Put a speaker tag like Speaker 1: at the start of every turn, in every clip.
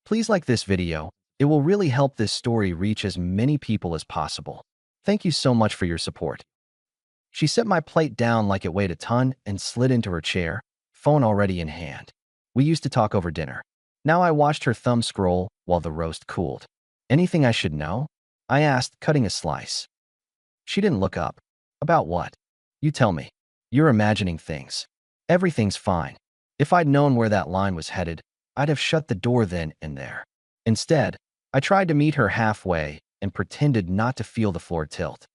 Speaker 1: Please like this video. It will really help this story reach as many people as possible. Thank you so much for your support. She set my plate down like it weighed a ton and slid into her chair, phone already in hand. We used to talk over dinner. Now I watched her thumb scroll while the roast cooled. Anything I should know? I asked, cutting a slice. She didn't look up. About what? You tell me. You're imagining things. Everything's fine. If I'd known where that line was headed, I'd have shut the door then and there. Instead, I tried to meet her halfway and pretended not to feel the floor tilt.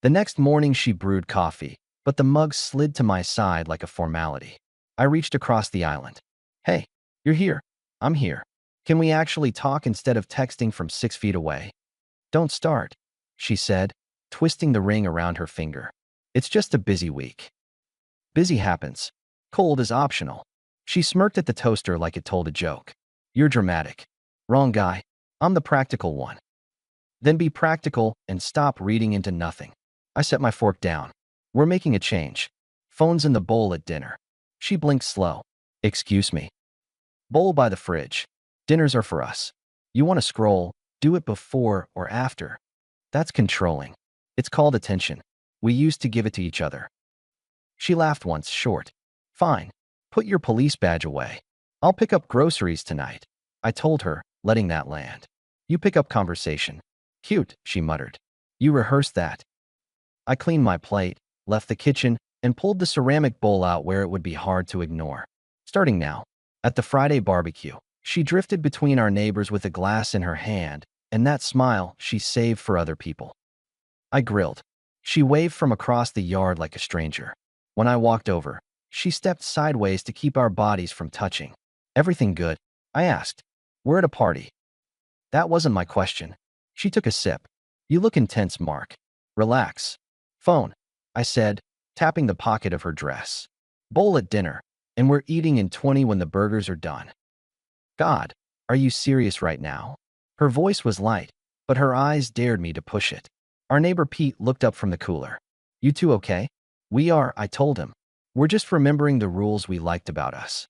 Speaker 1: The next morning she brewed coffee, but the mug slid to my side like a formality. I reached across the island. Hey, you're here. I'm here. Can we actually talk instead of texting from 6 feet away? Don't start, she said, twisting the ring around her finger. It's just a busy week. Busy happens. Cold is optional. She smirked at the toaster like it told a joke. You're dramatic. Wrong guy. I'm the practical one. Then be practical and stop reading into nothing. I set my fork down. We're making a change. Phone's in the bowl at dinner. She blinked slow. Excuse me. Bowl by the fridge. Dinners are for us. You want to scroll, do it before or after. That's controlling. It's called attention. We used to give it to each other. She laughed once, short. Fine. Put your police badge away. I'll pick up groceries tonight. I told her, letting that land. You pick up conversation. Cute, she muttered. You rehearsed that. I cleaned my plate, left the kitchen, and pulled the ceramic bowl out where it would be hard to ignore. Starting now. At the Friday barbecue, she drifted between our neighbors with a glass in her hand, and that smile she saved for other people. I grilled. She waved from across the yard like a stranger. When I walked over, she stepped sideways to keep our bodies from touching. Everything good? I asked. We're at a party. That wasn't my question. She took a sip. You look intense, Mark. Relax. Phone, I said, tapping the pocket of her dress. Bowl at dinner, and we're eating in 20 when the burgers are done. God, are you serious right now? Her voice was light, but her eyes dared me to push it. Our neighbor Pete looked up from the cooler. You two okay? We are, I told him. We're just remembering the rules we liked about us.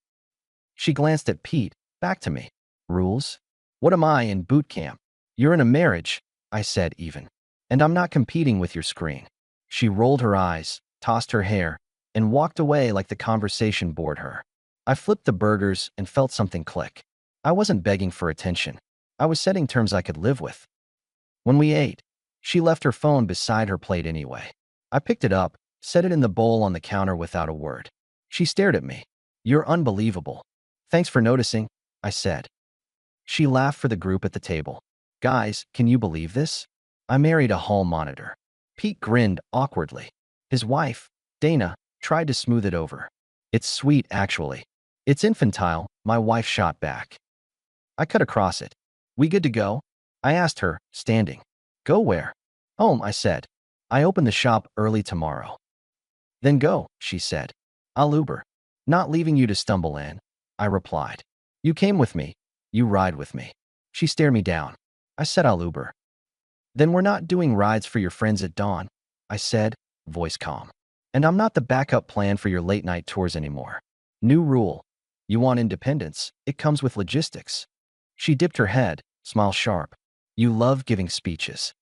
Speaker 1: She glanced at Pete, back to me. Rules? What am I in boot camp? You're in a marriage, I said even. And I'm not competing with your screen. She rolled her eyes, tossed her hair, and walked away like the conversation bored her. I flipped the burgers and felt something click. I wasn't begging for attention. I was setting terms I could live with. When we ate, she left her phone beside her plate anyway. I picked it up, set it in the bowl on the counter without a word. She stared at me. You're unbelievable. Thanks for noticing, I said. She laughed for the group at the table. Guys, can you believe this? I married a hall monitor. Pete grinned awkwardly. His wife, Dana, tried to smooth it over. It's sweet, actually. It's infantile, my wife shot back. I cut across it. We good to go? I asked her, standing. Go where? Home, I said. I open the shop early tomorrow. Then go, she said. I'll Uber. Not leaving you to stumble in, I replied. You came with me. You ride with me. She stared me down. I said I'll Uber. Then we're not doing rides for your friends at dawn, I said, voice calm. And I'm not the backup plan for your late night tours anymore. New rule. You want independence, it comes with logistics. She dipped her head, smile sharp. You love giving speeches.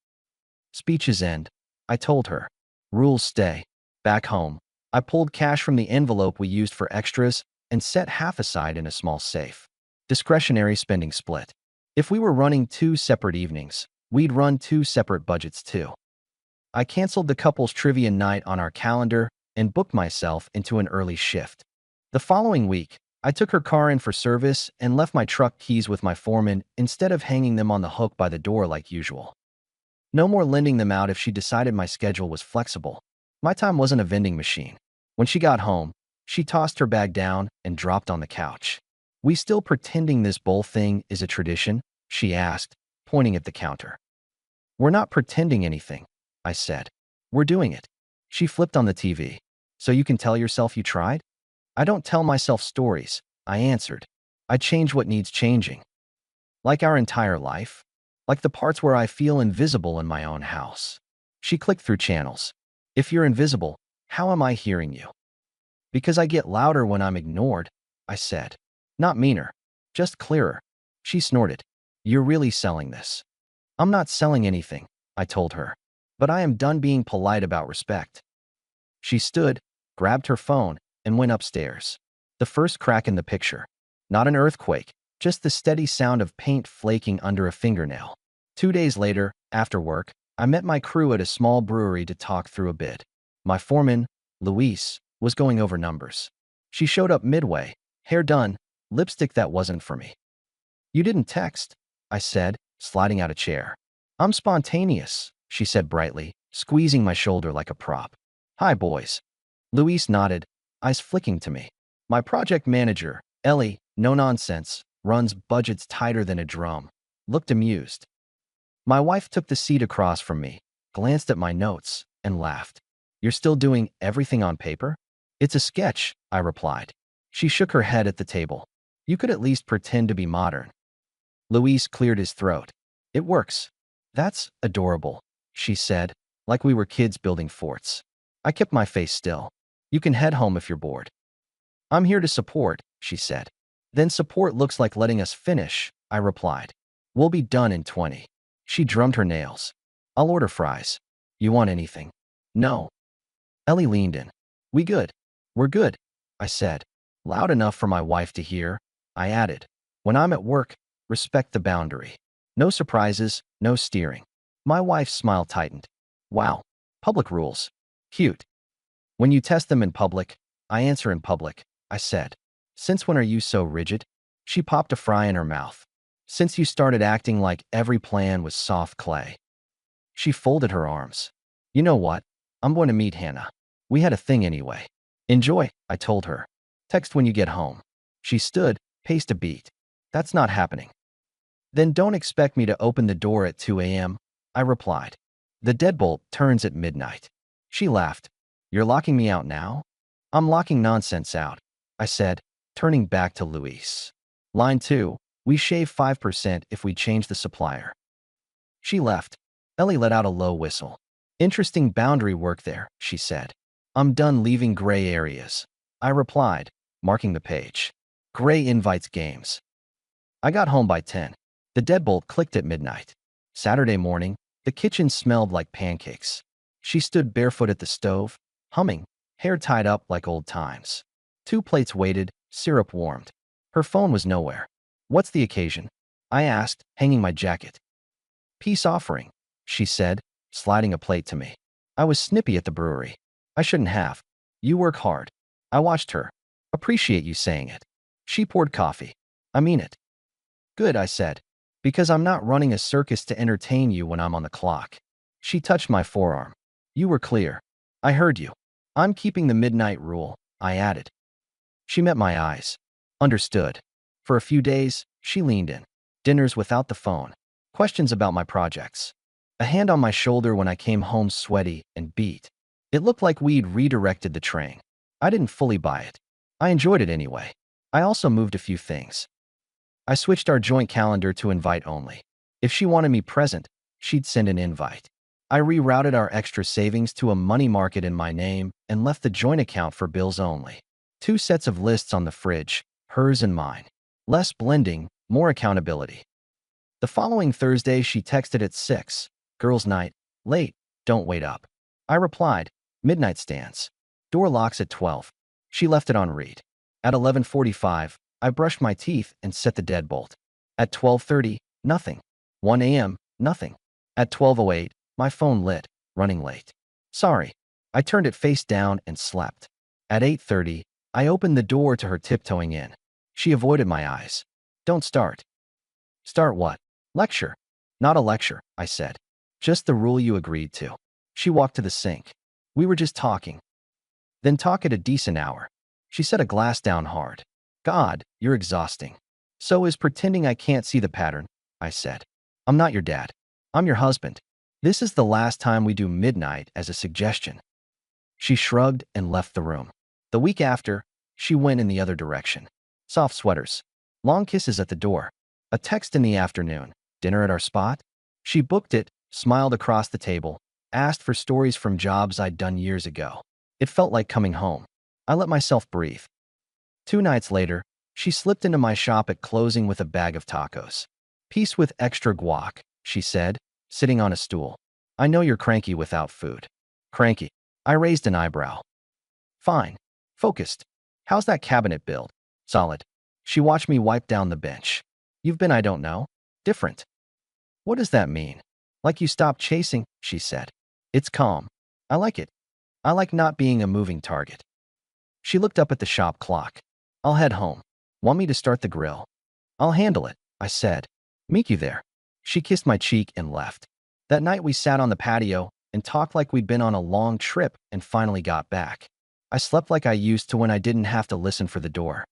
Speaker 1: Speeches end, I told her. Rules stay. Back home, I pulled cash from the envelope we used for extras and set half aside in a small safe. Discretionary spending split. If we were running 2 separate evenings, we'd run 2 separate budgets too. I canceled the couple's trivia night on our calendar and booked myself into an early shift. The following week, I took her car in for service and left my truck keys with my foreman instead of hanging them on the hook by the door like usual. No more lending them out if she decided my schedule was flexible. My time wasn't a vending machine. When she got home, she tossed her bag down and dropped on the couch. We still pretending this bowl thing is a tradition? She asked, pointing at the counter. We're not pretending anything, I said. We're doing it. She flipped on the TV. So you can tell yourself you tried? I don't tell myself stories, I answered. I change what needs changing. Like our entire life? Like the parts where I feel invisible in my own house. She clicked through channels. If you're invisible, how am I hearing you? Because I get louder when I'm ignored, I said. Not meaner, just clearer. She snorted. You're really selling this. I'm not selling anything, I told her. But I am done being polite about respect. She stood, grabbed her phone, and went upstairs. The first crack in the picture. Not an earthquake, just the steady sound of paint flaking under a fingernail. 2 days later, after work, I met my crew at a small brewery to talk through a bid. My foreman, Luis, was going over numbers. She showed up midway, hair done, lipstick that wasn't for me. You didn't text, I said, sliding out a chair. I'm spontaneous, she said brightly, squeezing my shoulder like a prop. Hi, boys. Luis nodded, eyes flicking to me. My project manager, Ellie, no nonsense, runs budgets tighter than a drum, looked amused. My wife took the seat across from me, glanced at my notes, and laughed. You're still doing everything on paper? It's a sketch, I replied. She shook her head at the table. You could at least pretend to be modern. Luis cleared his throat. It works. That's adorable, she said, like we were kids building forts. I kept my face still. You can head home if you're bored. I'm here to support, she said. Then support looks like letting us finish, I replied. We'll be done in 20. She drummed her nails. I'll order fries. You want anything? No. Ellie leaned in. We good. We're good, I said. Loud enough for my wife to hear. I added. When I'm at work, respect the boundary. No surprises, no steering. My wife's smile tightened. Wow. Public rules. Cute. When you test them in public, I answer in public, I said. Since when are you so rigid? She popped a fry in her mouth. Since you started acting like every plan was soft clay. She folded her arms. You know what? I'm going to meet Hannah. We had a thing anyway. Enjoy, I told her. Text when you get home. She stood, paced a beat. That's not happening. Then don't expect me to open the door at 2 a.m., I replied. The deadbolt turns at midnight. She laughed. You're locking me out now? I'm locking nonsense out, I said, turning back to Luis. Line 2, we shave 5% if we change the supplier. She left. Ellie let out a low whistle. Interesting boundary work there, she said. I'm done leaving gray areas. I replied, marking the page. Gray invites games. I got home by 10. The deadbolt clicked at midnight. Saturday morning, the kitchen smelled like pancakes. She stood barefoot at the stove, humming, hair tied up like old times. 2 plates waited, syrup warmed. Her phone was nowhere. What's the occasion? I asked, hanging my jacket. Peace offering, she said, sliding a plate to me. I was snippy at the brewery. I shouldn't have. You work hard. I watched her. Appreciate you saying it. She poured coffee. I mean it. Good, I said. Because I'm not running a circus to entertain you when I'm on the clock. She touched my forearm. You were clear. I heard you. I'm keeping the midnight rule, I added. She met my eyes. Understood. For a few days, she leaned in. Dinners without the phone. Questions about my projects. A hand on my shoulder when I came home sweaty and beat. It looked like we'd redirected the train. I didn't fully buy it. I enjoyed it anyway. I also moved a few things. I switched our joint calendar to invite only. If she wanted me present, she'd send an invite. I rerouted our extra savings to a money market in my name and left the joint account for bills only. 2 sets of lists on the fridge, hers and mine. Less blending, more accountability. The following Thursday, she texted at 6. Girls' night. Late. Don't wait up. I replied. Midnight stands. Door locks at 12. She left it on read. At 11:45, I brushed my teeth and set the deadbolt. At 12:30, nothing. 1 a.m., nothing. At 12:08, my phone lit, running late. Sorry. I turned it face down and slept. At 8:30, I opened the door to her tiptoeing in. She avoided my eyes. Don't start. Start what? Lecture. Not a lecture, I said. Just the rule you agreed to. She walked to the sink. We were just talking. Then talk at a decent hour. She set a glass down hard. God, you're exhausting. So is pretending I can't see the pattern, I said. I'm not your dad. I'm your husband. This is the last time we do midnight as a suggestion. She shrugged and left the room. The week after, she went in the other direction. Soft sweaters. Long kisses at the door. A text in the afternoon. Dinner at our spot? She booked it, smiled across the table, asked for stories from jobs I'd done years ago. It felt like coming home. I let myself breathe. 2 nights later, She slipped into my shop at closing with a bag of tacos. Piece with extra guac, she said, sitting on a stool. I know you're cranky without food. Cranky. I raised an eyebrow. Fine. Focused. How's that cabinet build? Solid. She watched me wipe down the bench. You've been, I don't know. Different. What does that mean? Like you stopped chasing, she said. It's calm. I like it. I like not being a moving target. She looked up at the shop clock. I'll head home. Want me to start the grill? I'll handle it, I said. Meet you there. She kissed my cheek and left. That night we sat on the patio and talked like we'd been on a long trip and finally got back. I slept like I used to when I didn't have to listen for the door.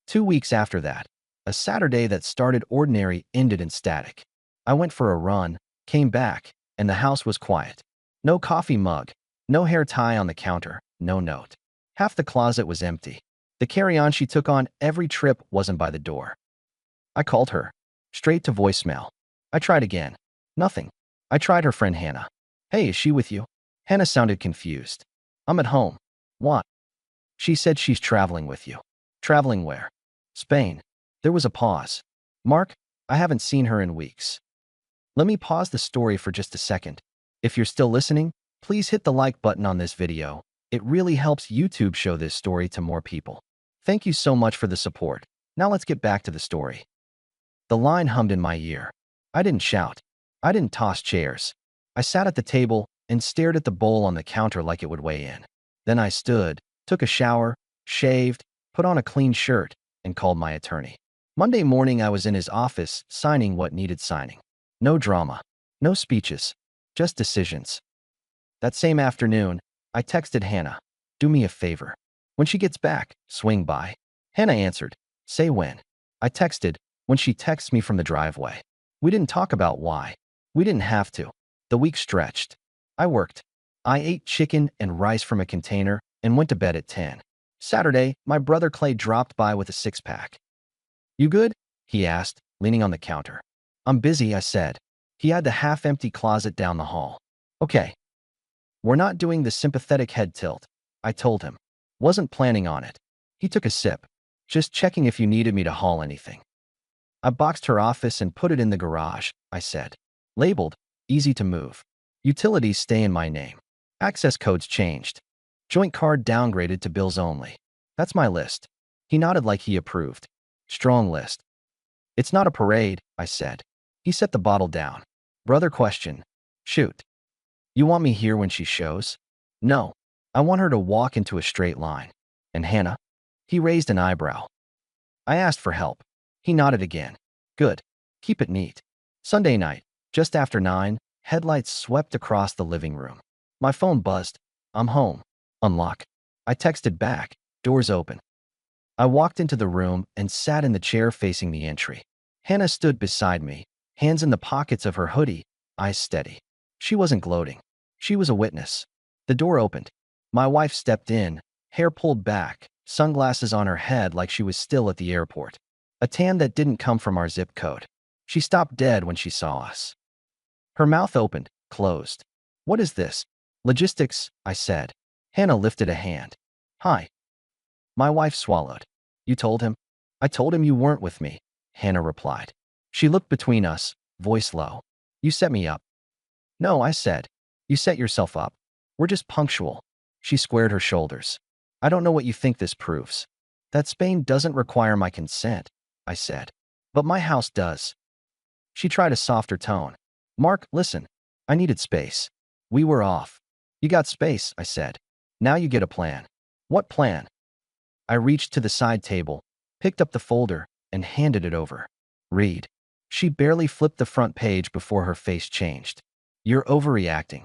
Speaker 1: 2 weeks after that, a Saturday that started ordinary ended in static. I went for a run, came back, and the house was quiet. No coffee mug, no hair tie on the counter, no note. Half the closet was empty. The carry-on she took on every trip wasn't by the door. I called her. Straight to voicemail. I tried again. Nothing. I tried her friend Hannah. Hey, is she with you? Hannah sounded confused. I'm at home. What? She said she's traveling with you. Traveling where? Spain. There was a pause. Mark, I haven't seen her in weeks. Let me pause the story for just a second. If you're still listening, please hit the like button on this video. It really helps YouTube show this story to more people. Thank you so much for the support. Now let's get back to the story. The line hummed in my ear. I didn't shout. I didn't toss chairs. I sat at the table and stared at the bowl on the counter like it would weigh in. Then I stood, took a shower, shaved, put on a clean shirt, and called my attorney. Monday morning I was in his office signing what needed signing. No drama, no speeches, just decisions. That same afternoon, I texted Hannah, do me a favor. When she gets back, swing by. Hannah answered, say when. I texted, when she texts me from the driveway. We didn't talk about why. We didn't have to. The week stretched. I worked. I ate chicken and rice from a container and went to bed at 10. Saturday, my brother Clay dropped by with a six-pack. You good? He asked, leaning on the counter. I'm busy, I said. He had the half-empty closet down the hall. Okay. We're not doing the sympathetic head tilt, I told him. Wasn't planning on it. He took a sip. Just checking if you needed me to haul anything. I boxed her office and put it in the garage, I said. Labeled, easy to move. Utilities stay in my name. Access codes changed. Joint card downgraded to bills only. That's my list. He nodded like he approved. Strong list. It's not a parade, I said. He set the bottle down. Brother question. Shoot. You want me here when she shows? No. I want her to walk into a straight line. And Hannah? He raised an eyebrow. I asked for help. He nodded again. Good. Keep it neat. Sunday night, just after 9, headlights swept across the living room. My phone buzzed. I'm home. Unlock. I texted back. Doors open. I walked into the room and sat in the chair facing the entry. Hannah stood beside me, hands in the pockets of her hoodie, eyes steady. She wasn't gloating. She was a witness. The door opened. My wife stepped in, hair pulled back, sunglasses on her head like she was still at the airport. A tan that didn't come from our zip code. She stopped dead when she saw us. Her mouth opened, closed. What is this? Logistics, I said. Hannah lifted a hand. Hi. My wife swallowed. You told him? I told him you weren't with me, Hannah replied. She looked between us, voice low. You set me up. No, I said. You set yourself up. We're just punctual. She squared her shoulders. I don't know what you think this proves. That Spain doesn't require my consent, I said. But my house does. She tried a softer tone. Mark, listen. I needed space. We were off. You got space, I said. Now you get a plan. What plan? I reached to the side table, picked up the folder, and handed it over. Read. She barely flipped the front page before her face changed. You're overreacting.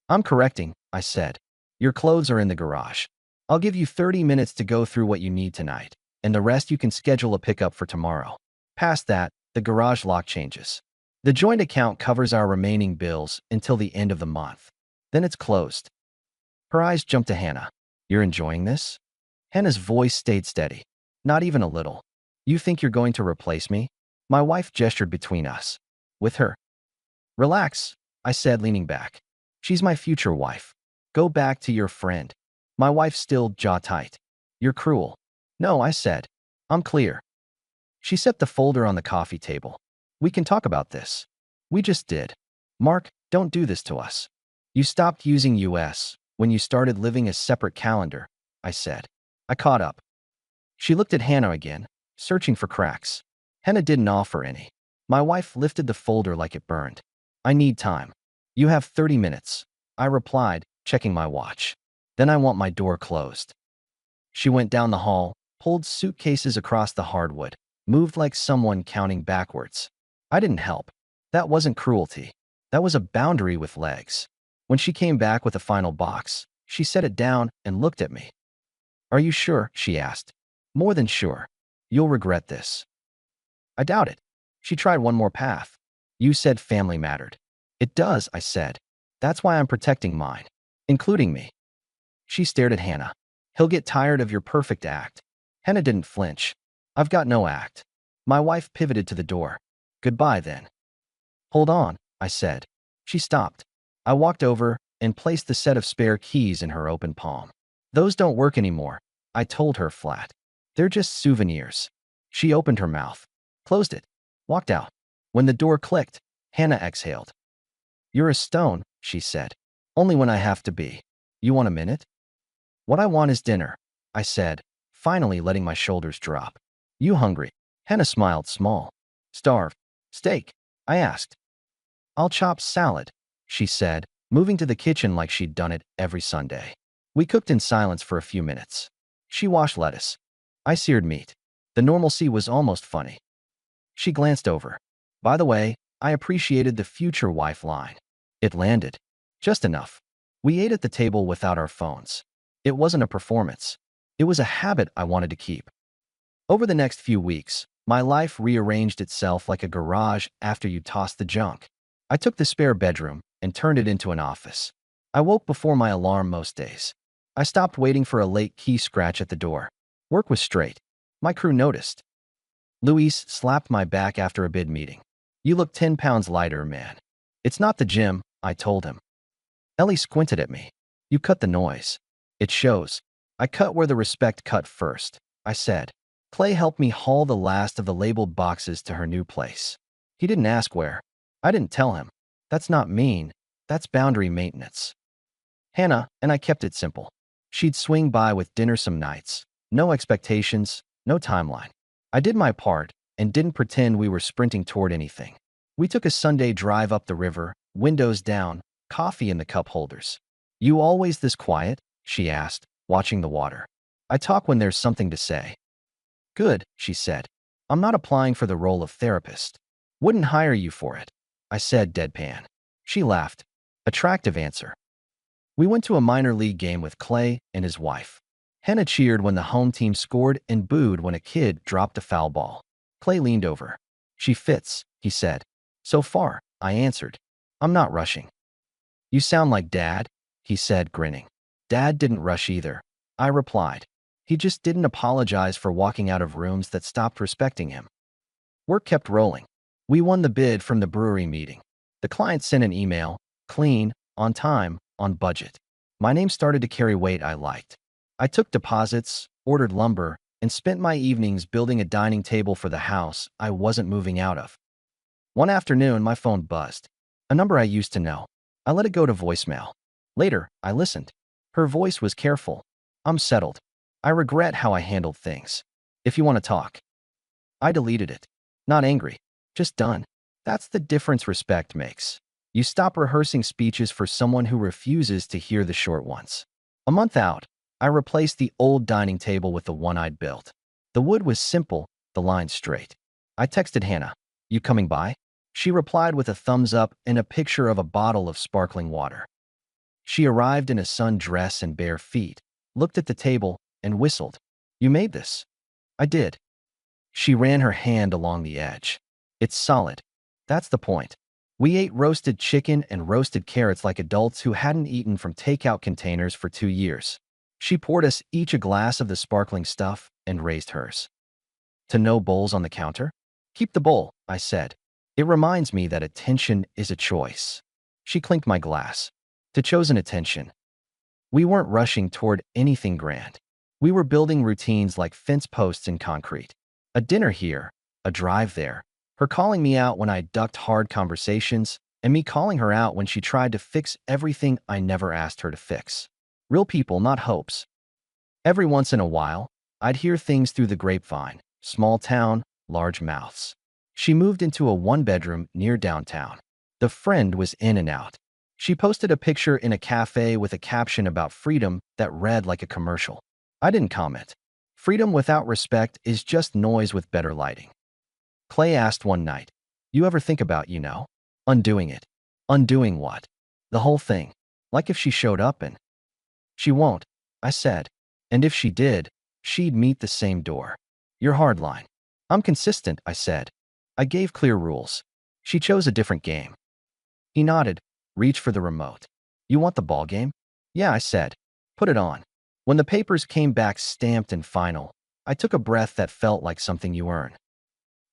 Speaker 1: I'm correcting, I said. Your clothes are in the garage. I'll give you 30 minutes to go through what you need tonight, and the rest you can schedule a pickup for tomorrow. Past that, the garage lock changes. The joint account covers our remaining bills until the end of the month. Then it's closed. Her eyes jumped to Hannah. You're enjoying this? Hannah's voice stayed steady. Not even a little. You think you're going to replace me? My wife gestured between us. With her. Relax, I said, leaning back. She's my future wife. Go back to your friend. My wife still jaw tight. You're cruel. No, I said. I'm clear. She set the folder on the coffee table. We can talk about this. We just did. Mark, don't do this to us. You stopped using US when you started living a separate calendar, I said. I caught up. She looked at Hannah again, searching for cracks. Hannah didn't offer any. My wife lifted the folder like it burned. I need time. You have 30 minutes. I replied, checking my watch. Then I want my door closed. She went down the hall, pulled suitcases across the hardwood, moved like someone counting backwards. I didn't help. That wasn't cruelty. That was a boundary with legs. When she came back with a final box, she set it down and looked at me. Are you sure? She asked. More than sure. You'll regret this. I doubt it. She tried one more path. You said family mattered. It does, I said. That's why I'm protecting mine, including me. She stared at Hannah. He'll get tired of your perfect act. Hannah didn't flinch. I've got no act. My wife pivoted to the door. Goodbye, then. Hold on, I said. She stopped. I walked over and placed the set of spare keys in her open palm. Those don't work anymore, I told her flat. They're just souvenirs. She opened her mouth, closed it, walked out. When the door clicked, Hannah exhaled. You're a stone, she said. Only when I have to be. You want a minute? What I want is dinner, I said, finally letting my shoulders drop. You hungry? Hannah smiled small. Starved. Steak? I asked. I'll chop salad, she said, moving to the kitchen like she'd done it every Sunday. We cooked in silence for a few minutes. She washed lettuce. I seared meat. The normalcy was almost funny. She glanced over. By the way, I appreciated the future wife line. It landed. Just enough. We ate at the table without our phones. It wasn't a performance. It was a habit I wanted to keep. Over the next few weeks, my life rearranged itself like a garage after you toss the junk. I took the spare bedroom and turned it into an office. I woke before my alarm most days. I stopped waiting for a late key scratch at the door. Work was straight. My crew noticed. Luis slapped my back after a bid meeting. You look 10 pounds lighter, man. It's not the gym, I told him. Ellie squinted at me. You cut the noise. It shows. I cut where the respect cut first, I said. Clay helped me haul the last of the labeled boxes to her new place. He didn't ask where. I didn't tell him. That's not mean. That's boundary maintenance. Hannah and I kept it simple. She'd swing by with dinner some nights. No expectations, no timeline. I did my part and didn't pretend we were sprinting toward anything. We took a Sunday drive up the river, windows down, coffee in the cup holders. You always this quiet? She asked, watching the water. I talk when there's something to say. Good, she said. I'm not applying for the role of therapist. Wouldn't hire you for it, I said deadpan. She laughed. Attractive answer. We went to a minor league game with Clay and his wife. Hannah cheered when the home team scored and booed when a kid dropped a foul ball. Clay leaned over. She fits, he said. So far, I answered. I'm not rushing. You sound like Dad, he said, grinning. Dad didn't rush either, I replied. He just didn't apologize for walking out of rooms that stopped respecting him. Work kept rolling. We won the bid from the brewery meeting. The client sent an email, clean, on time, on budget. My name started to carry weight I liked. I took deposits, ordered lumber, and spent my evenings building a dining table for the house I wasn't moving out of. One afternoon, my phone buzzed. A number I used to know. I let it go to voicemail. Later, I listened. Her voice was careful. I'm settled. I regret how I handled things. If you want to talk. I deleted it. Not angry. Just done. That's the difference respect makes. You stop rehearsing speeches for someone who refuses to hear the short ones. A month out, I replaced the old dining table with the one I'd built. The wood was simple, the lines straight. I texted Hannah, "You coming by?" She replied with a thumbs up and a picture of a bottle of sparkling water. She arrived in a sundress and bare feet, looked at the table, and whistled. "You made this?" I did. She ran her hand along the edge. "It's solid. That's the point." We ate roasted chicken and roasted carrots like adults who hadn't eaten from takeout containers for 2 years. She poured us each a glass of the sparkling stuff and raised hers. To no bowls on the counter? Keep the bowl, I said. It reminds me that attention is a choice. She clinked my glass. To chosen attention. We weren't rushing toward anything grand. We were building routines like fence posts in concrete. A dinner here, a drive there, her calling me out when I ducked hard conversations, and me calling her out when she tried to fix everything I never asked her to fix. Real people, not hopes. Every once in a while, I'd hear things through the grapevine. Small town, large mouths. She moved into a one-bedroom near downtown. The friend was in and out. She posted a picture in a cafe with a caption about freedom that read like a commercial. I didn't comment. Freedom without respect is just noise with better lighting. Clay asked one night, "You ever think about, undoing it?" Undoing what? The whole thing. Like if she showed up and... She won't, I said. And if she did, she'd meet the same door. You're hardline. I'm consistent, I said. I gave clear rules. She chose a different game. He nodded, reached for the remote. You want the ball game? Yeah, I said. Put it on. When the papers came back stamped and final, I took a breath that felt like something you earn.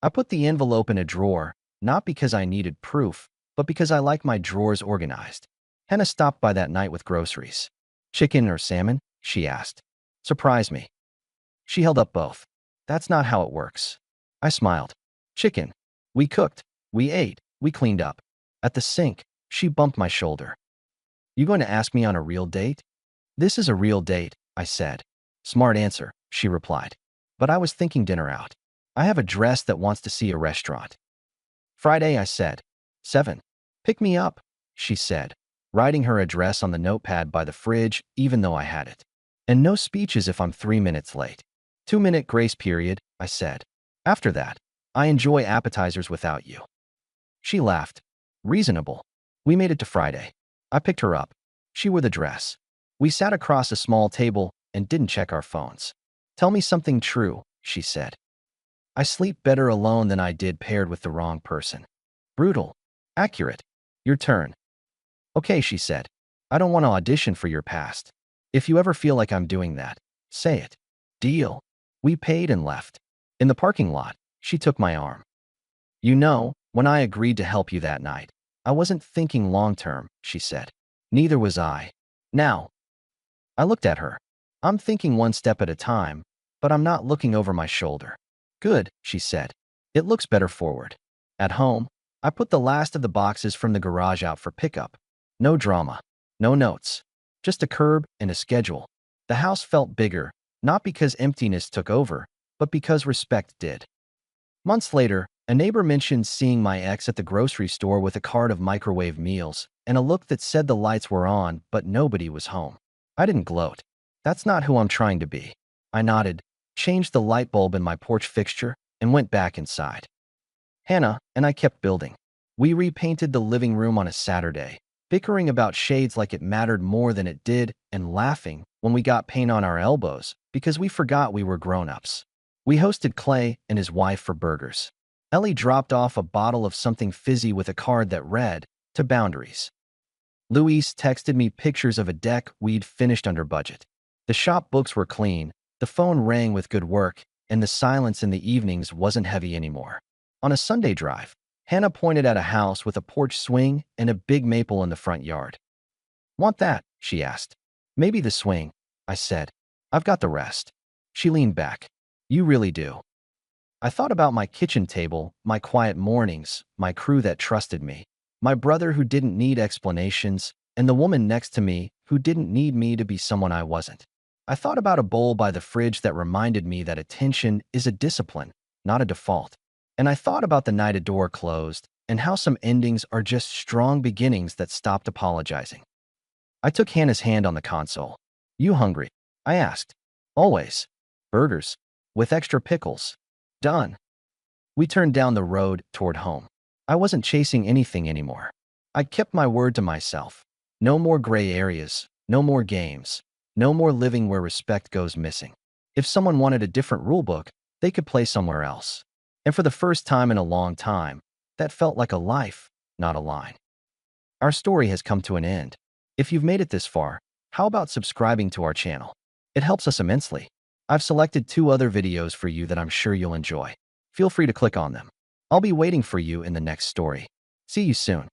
Speaker 1: I put the envelope in a drawer, not because I needed proof, but because I like my drawers organized. Hannah stopped by that night with groceries. Chicken or salmon? She asked. Surprise me. She held up both. That's not how it works. I smiled. Chicken. We cooked. We ate. We cleaned up. At the sink, she bumped my shoulder. You going to ask me on a real date? This is a real date, I said. Smart answer, she replied. But I was thinking dinner out. I have a dress that wants to see a restaurant. Friday, I said. 7. Pick me up, she said, writing her address on the notepad by the fridge even though I had it. And no speeches if I'm 3 minutes late. 2-minute grace period, I said. After that, I enjoy appetizers without you. She laughed. Reasonable. We made it to Friday. I picked her up. She wore the dress. We sat across a small table and didn't check our phones. Tell me something true, she said. I sleep better alone than I did paired with the wrong person. Brutal. Accurate. Your turn. Okay, she said. I don't want to audition for your past. If you ever feel like I'm doing that, say it. Deal. We paid and left. In the parking lot, she took my arm. When I agreed to help you that night, I wasn't thinking long-term, she said. Neither was I. Now. I looked at her. I'm thinking one step at a time, but I'm not looking over my shoulder. Good, she said. It looks better forward. At home, I put the last of the boxes from the garage out for pickup. No drama. No notes. Just a curb and a schedule. The house felt bigger, not because emptiness took over, but because respect did. Months later, a neighbor mentioned seeing my ex at the grocery store with a cart of microwave meals and a look that said the lights were on, but nobody was home. I didn't gloat. That's not who I'm trying to be. I nodded, changed the light bulb in my porch fixture, and went back inside. Hannah and I kept building. We repainted the living room on a Saturday, bickering about shades like it mattered more than it did, and laughing when we got paint on our elbows because we forgot we were grown-ups. We hosted Clay and his wife for burgers. Ellie dropped off a bottle of something fizzy with a card that read, "To boundaries." Louise texted me pictures of a deck we'd finished under budget. The shop books were clean, the phone rang with good work, and the silence in the evenings wasn't heavy anymore. On a Sunday drive, Hannah pointed at a house with a porch swing and a big maple in the front yard. Want that? She asked. Maybe the swing, I said. I've got the rest. She leaned back. You really do. I thought about my kitchen table, my quiet mornings, my crew that trusted me, my brother who didn't need explanations, and the woman next to me who didn't need me to be someone I wasn't. I thought about a bowl by the fridge that reminded me that attention is a discipline, not a default. And I thought about the night a door closed and how some endings are just strong beginnings that stopped apologizing. I took Hannah's hand on the console. You hungry? I asked. Always. Burgers. With extra pickles. Done. We turned down the road toward home. I wasn't chasing anything anymore. I kept my word to myself. No more gray areas, no more games, no more living where respect goes missing. If someone wanted a different rulebook, they could play somewhere else. And for the first time in a long time, that felt like a life, not a line. Our story has come to an end. If you've made it this far, how about subscribing to our channel? It helps us immensely. I've selected 2 other videos for you that I'm sure you'll enjoy. Feel free to click on them. I'll be waiting for you in the next story. See you soon.